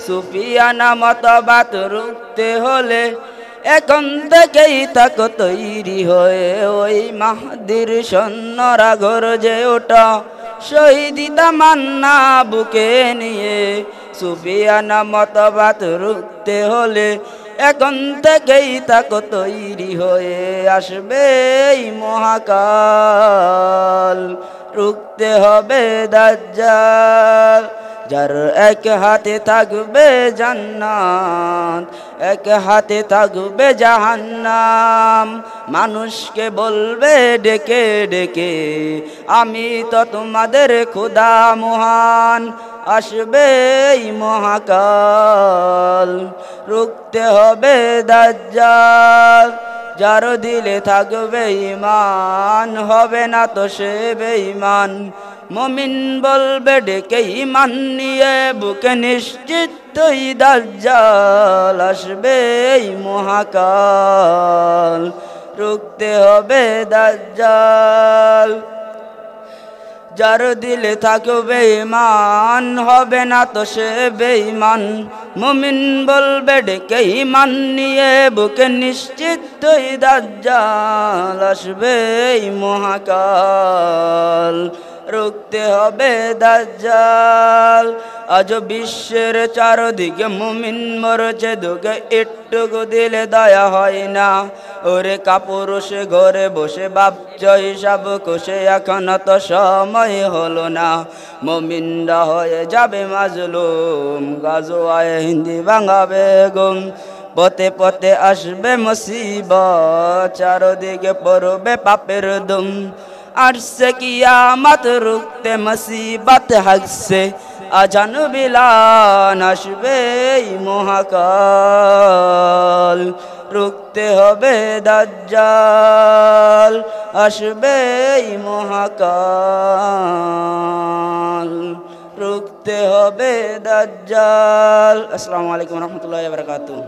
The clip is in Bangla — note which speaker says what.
Speaker 1: সুফিয়ানা মতবাদ রুখতে হলে এখন থেকেই থাকো তৈরি হয়ে, ওই মাহদির সৈন্যরা গর্জে ওঠা শহীদ তামান্না বুকে নিয়ে। সুফিয়ানা মতবাদ রুখতে হলে এখন থেকেই থাকো তৈরি হয়ে, আসবে এই মহাকাল রুখতে হবে দাজ্জাল। যার এক হাতে থাকবে জান্নাত, এক হাতে থাকবে জাহান্নাম, মানুষকে বলবে ডেকে ডেকে আমি তো তোমাদের খোদা মহান। আসবে এই মহাকাল রুখতে হবে দাজ্জাল। যার দিলে থাকবে ঈমান হবে না তো সে বেঈমান, মুমিন বলবে ডেকে ঈমান নিয়ে বুকে নিশ্চিতই দাজ্জাল আসবে এই মহাকাল রুখতে হবে দাজ্জাল। যার দিলে থাকবে ঈমান হবে না তো সে বেঈমান, মুমিন বলবে ডেকে ঈমান নিয়ে বুকে নিশ্চিতই দাজ্জাল আসবে এই মহাকাল রুখতে হবে দাজ্জাল। আজ বিশ্বের চারদিকে মুমিন মরছে দুঃখে, একটুকু দিলে দয়া হয় না। ওরে কাপুরুষে ঘরে বসে ভাবছ হিসাব কষে, এখন তো সময় হলো না। মুমিনরা হয়ে যাবে মাজলুম, গাজোয়ায় হিন্দি ভাঙা বেগম। পথে পথে আসবে মুসিবত, চারদিকে পড়বে পাপের দুম। আসছে কিয়ামত রুখতে মুসিবত হাসছে আজান বিলান, আসবে এই মহাকাল রুখতে হবে দাজ্জাল আসবে এই মহাকাল রুখতে হবে দাজ্জাল। আসসালামু আলাইকুম ওয়া রাহমাতুল্লাহি ওয়া বারাকাতুহু।